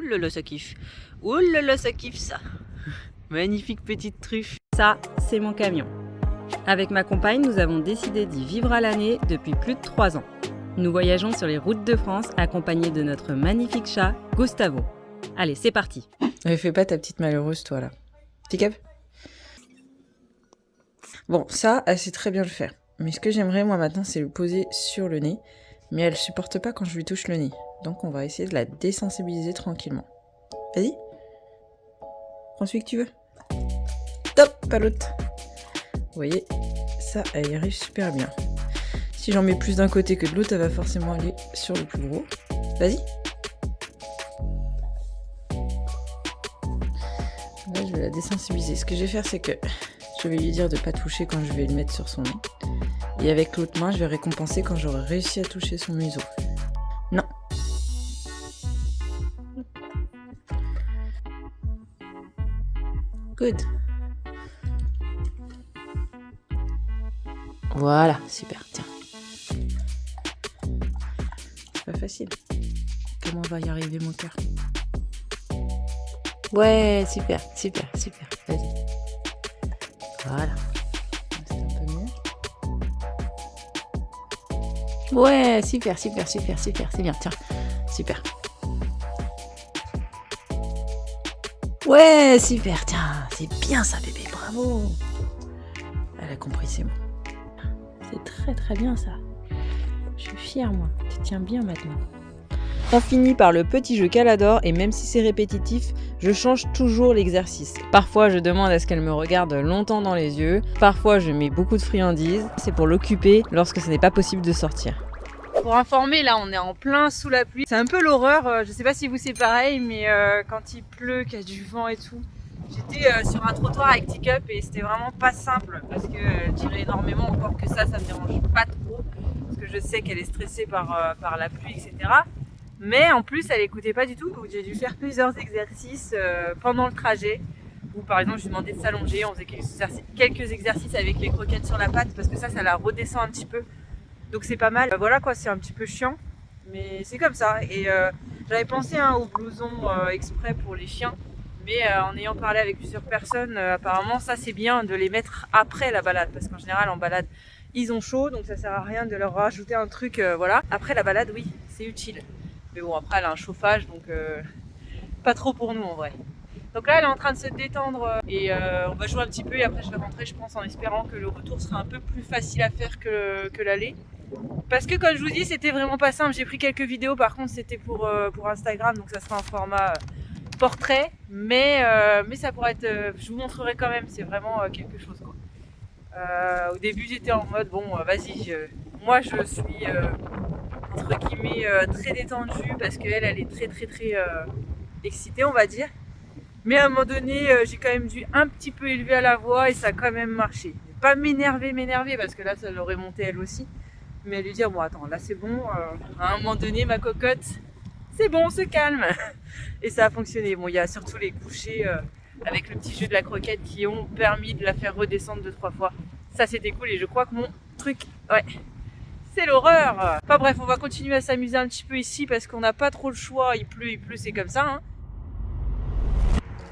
là là, ça kiffe. Ouh là là, ça kiffe ça. Magnifique petite truffe. Ça, c'est mon camion. Avec ma compagne, nous avons décidé d'y vivre à l'année depuis plus de 3 ans. Nous voyageons sur les routes de France accompagnés de notre magnifique chat, Gustavo. Allez, c'est parti. Fais pas ta petite malheureuse, toi, là. Petit cap. Bon, ça, elle sait très bien le faire. Mais ce que j'aimerais, moi, maintenant, c'est le poser sur le nez. Mais elle supporte pas quand je lui touche le nez. Donc, on va essayer de la désensibiliser tranquillement. Vas-y. Prends celui que tu veux. Top, pas l'autre. Vous voyez, ça, elle y arrive super bien. Si j'en mets plus d'un côté que de l'autre, elle va forcément aller sur le plus gros. Vas-y. Là, je vais la désensibiliser. Ce que je vais faire, c'est que je vais lui dire de ne pas toucher quand je vais le mettre sur son nez. Et avec l'autre main, je vais récompenser quand j'aurai réussi à toucher son museau. Non. Good. Voilà, super, tiens. C'est pas facile. Comment on va y arriver, mon cœur? Ouais, super, super, super. Vas-y. Voilà. C'est un peu mieux. Ouais, super, super, super, super. C'est bien, tiens. Super. Ouais, super, tiens. C'est bien ça, bébé, bravo. Elle a compris, c'est bon. C'est très très bien ça. Je suis fière moi, tu tiens bien maintenant. On finit par le petit jeu qu'elle adore et même si c'est répétitif, je change toujours l'exercice. Parfois je demande à ce qu'elle me regarde longtemps dans les yeux, parfois je mets beaucoup de friandises, c'est pour l'occuper lorsque ce n'est pas possible de sortir. Pour informer, là on est en plein sous la pluie, c'est un peu l'horreur, je sais pas si vous c'est pareil, mais quand il pleut, qu'il y a du vent et tout, j'étais sur un trottoir avec Teacup et c'était vraiment pas simple parce qu'elle tirait énormément, encore que ça me dérange pas trop parce que je sais qu'elle est stressée par la pluie, etc. Mais en plus elle écoutait pas du tout, donc j'ai dû faire plusieurs exercices pendant le trajet où par exemple je lui demandais de s'allonger, on faisait quelques exercices avec les croquettes sur la patte parce que ça la redescend un petit peu, donc c'est pas mal. Voilà quoi, c'est un petit peu chiant mais c'est comme ça. Et j'avais pensé au blouson exprès pour les chiens. Mais en ayant parlé avec plusieurs personnes, apparemment ça c'est bien de les mettre après la balade parce qu'en général en balade ils ont chaud, donc ça sert à rien de leur rajouter un truc, voilà. Après la balade, oui, c'est utile. Mais bon, après elle a un chauffage, donc pas trop pour nous en vrai. Donc là elle est en train de se détendre et on va jouer un petit peu et après je vais rentrer, je pense, en espérant que le retour sera un peu plus facile à faire que l'aller. Parce que comme je vous dis, c'était vraiment pas simple. J'ai pris quelques vidéos, par contre c'était pour Instagram, donc ça sera un format portrait, mais ça pourrait être, je vous montrerai quand même, c'est vraiment quelque chose quoi. Au début j'étais en mode bon vas-y, moi je suis entre guillemets très détendue parce qu'elle est très excitée on va dire, mais à un moment donné j'ai quand même dû un petit peu élever à la voix et ça a quand même marché. Pas m'énerver parce que là ça l'aurait monté elle aussi, mais lui dire bon attends là c'est bon, à un moment donné ma cocotte, c'est bon, on se calme. Et ça a fonctionné. Bon, il y a surtout les couchers avec le petit jeu de la croquette qui ont permis de la faire redescendre 2-3 fois. Ça c'était cool et je crois que mon truc, ouais, c'est l'horreur. Enfin bref, on va continuer à s'amuser un petit peu ici parce qu'on n'a pas trop le choix. Il pleut, c'est comme ça. Hein.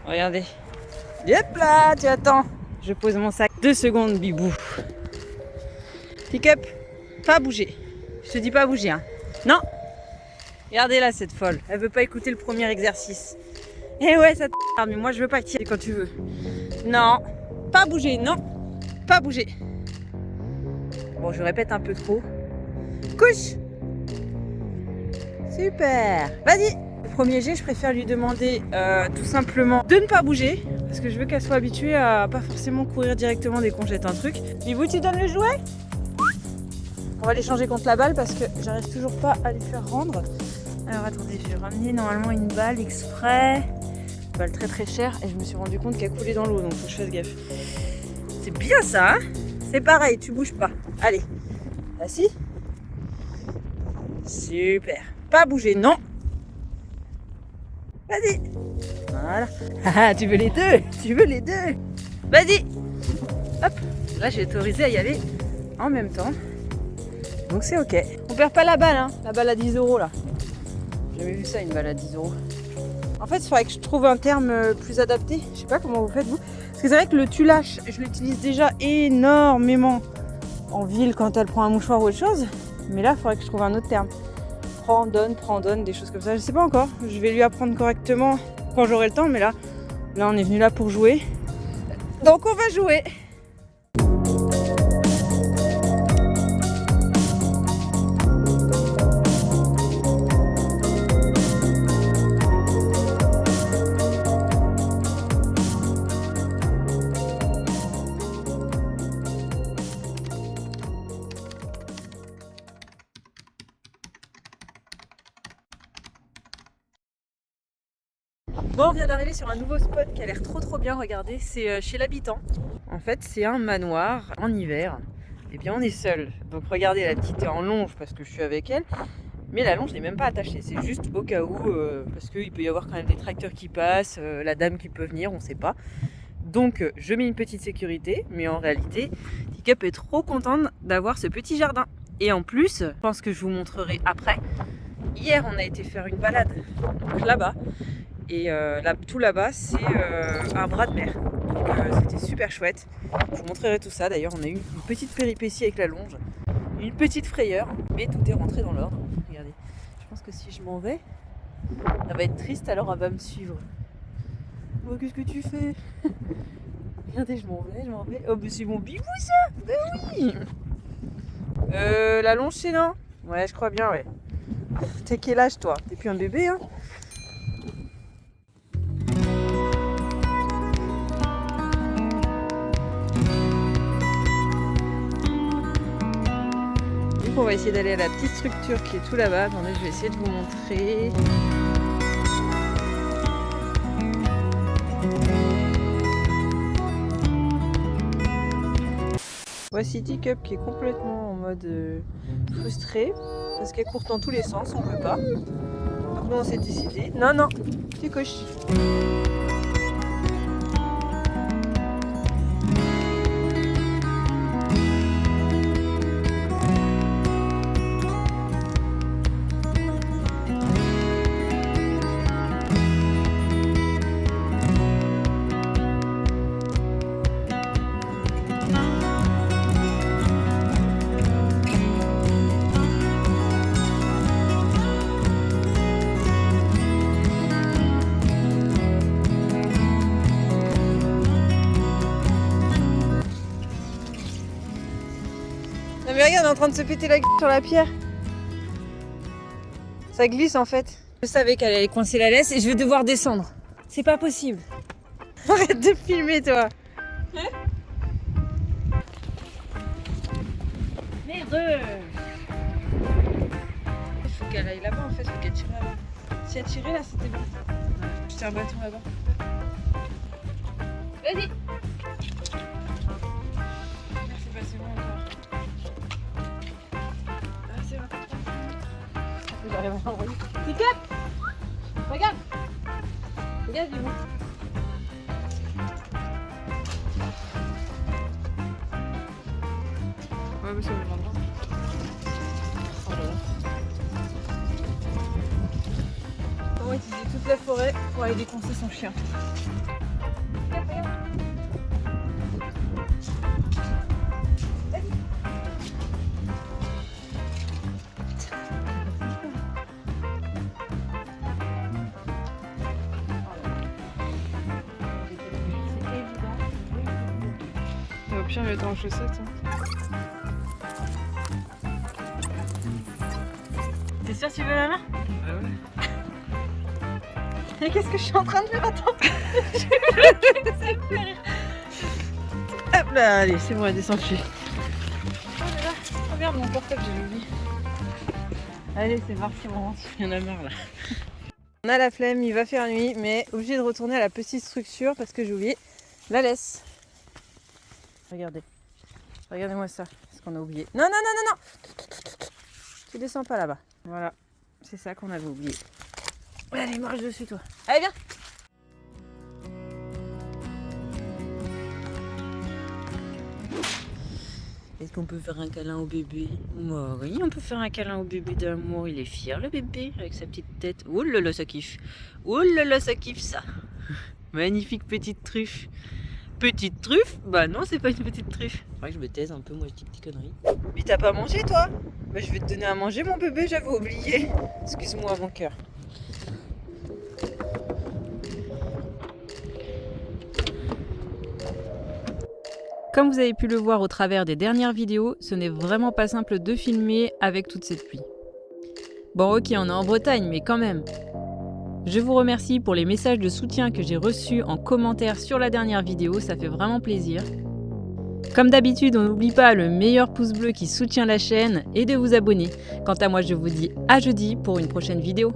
Regardez. Hop là, tu attends. Je pose mon sac. 2 secondes, bibou. Teacup, pas bouger. Je te dis pas bouger, hein. Non. Regardez là cette folle, elle veut pas écouter le premier exercice. Eh ouais, ça mais moi je veux pas tirer quand tu veux. Non, pas bouger, non, pas bouger. Bon, je répète un peu trop. Couche. Super, vas-y. Le premier jet, je préfère lui demander tout simplement de ne pas bouger parce que je veux qu'elle soit habituée à pas forcément courir directement dès qu'on jette un truc. Bibou, tu donnes le jouet? On va l'échanger contre la balle parce que j'arrive toujours pas à lui faire rendre. Alors attendez, je vais ramener normalement une balle exprès. Une balle très chère et je me suis rendu compte qu'elle coulait dans l'eau, donc faut que je fasse gaffe. C'est bien ça, hein? C'est pareil, tu bouges pas. Allez, assis. Super. Pas bouger, non. Vas-y. Voilà. Ah, tu veux les deux? Tu veux les deux? Vas-y. Hop. Là, j'ai autorisé à y aller en même temps. Donc c'est ok. On perd pas la balle, hein. La balle à 10 € là. J'avais vu ça, une balle à 10 €. En fait, il faudrait que je trouve un terme plus adapté. Je sais pas comment vous faites vous. Parce que c'est vrai que le tu-lâches, je l'utilise déjà énormément en ville quand elle prend un mouchoir ou autre chose. Mais là, il faudrait que je trouve un autre terme. Prends, donne, des choses comme ça. Je sais pas encore. Je vais lui apprendre correctement quand j'aurai le temps. Mais là, on est venu là pour jouer. Donc on va jouer. Bon, on vient d'arriver sur un nouveau spot qui a l'air trop bien, regardez, c'est chez l'habitant. En fait, c'est un manoir en hiver. Et bien, on est seul. Donc regardez, la petite est en longe parce que je suis avec elle. Mais la longe n'est même pas attachée, c'est juste au cas où, parce qu'il peut y avoir quand même des tracteurs qui passent, la dame qui peut venir, on sait pas. Donc je mets une petite sécurité, mais en réalité, Teacup est trop contente d'avoir ce petit jardin. Et en plus, je pense que je vous montrerai après. Hier, on a été faire une balade donc là-bas. Et tout là-bas, c'est un bras de mer. Donc c'était super chouette. Je vous montrerai tout ça. D'ailleurs, on a eu une petite péripétie avec la longe. Une petite frayeur, mais tout est rentré dans l'ordre. Regardez, je pense que si je m'en vais, elle va être triste, alors elle va me suivre. Oh, qu'est-ce que tu fais? Regardez, je m'en vais. Oh, mais c'est mon bibou ça! Ben oui! La longe, c'est non? Ouais, je crois bien, ouais. T'es quel âge, toi? T'es plus un bébé, hein? On va essayer d'aller à la petite structure qui est tout là-bas. Attendez, je vais essayer de vous montrer. Voici Teacup qui est complètement en mode frustré parce qu'elle court dans tous les sens, on veut pas. Donc nous on s'est décidé. Non, tu couches. Non mais regarde, on est en train de se péter la gueule sur la pierre. Ça glisse en fait. Je savais qu'elle allait coincer la laisse et je vais devoir descendre. C'est pas possible. Arrête de filmer toi. Merde. Il faut qu'elle aille là-bas en fait, il faut qu'elle tire là-bas. Si elle tirait là, c'était bon. Je tire un bâton là-bas. Vas-y. C'est passé bon encore. Ah c'est bon. J'arrive à l'envoyer. Teacup, regarde. Regarde du bout. Ouais mais ça me rendra. Oh là là. Comment utiliser toute la forêt pour aller défoncer son chien. Au pire, je vais être en chaussettes. T'es sûr que tu veux la main? Ah ouais. Et qu'est-ce que je suis en train de faire? Attends. Hop là, allez, c'est bon, elle descend dessus. Oh là là, oh merde, mon portable, j'ai oublié. Allez, c'est parti, on rentre. Il y en a marre là. On a la flemme, il va faire nuit, mais obligé de retourner à la petite structure parce que j'ai oublié la laisse. Regardez. Regardez-moi ça. C'est ce qu'on a oublié. Non, non, non, non, non. Tu descends pas là-bas. Voilà. C'est ça qu'on avait oublié. Allez, marche dessus, toi. Allez, viens. Est-ce qu'on peut faire un câlin au bébé? Bah oui, on peut faire un câlin au bébé d'amour. Il est fier le bébé avec sa petite tête. Oh là là, ça kiffe. Oh là là, ça kiffe ça. Magnifique petite truffe. Petite truffe? Bah non, c'est pas une petite truffe. Faudrait que je me taise un peu, moi je dis des conneries. Mais t'as pas mangé toi? Bah je vais te donner à manger mon bébé, j'avais oublié. Excuse-moi mon cœur. Comme vous avez pu le voir au travers des dernières vidéos, ce n'est vraiment pas simple de filmer avec toute cette pluie. Bon ok, on est en Bretagne, mais quand même. Je vous remercie pour les messages de soutien que j'ai reçus en commentaire sur la dernière vidéo, ça fait vraiment plaisir. Comme d'habitude, on n'oublie pas le meilleur pouce bleu qui soutient la chaîne et de vous abonner. Quant à moi, je vous dis à jeudi pour une prochaine vidéo.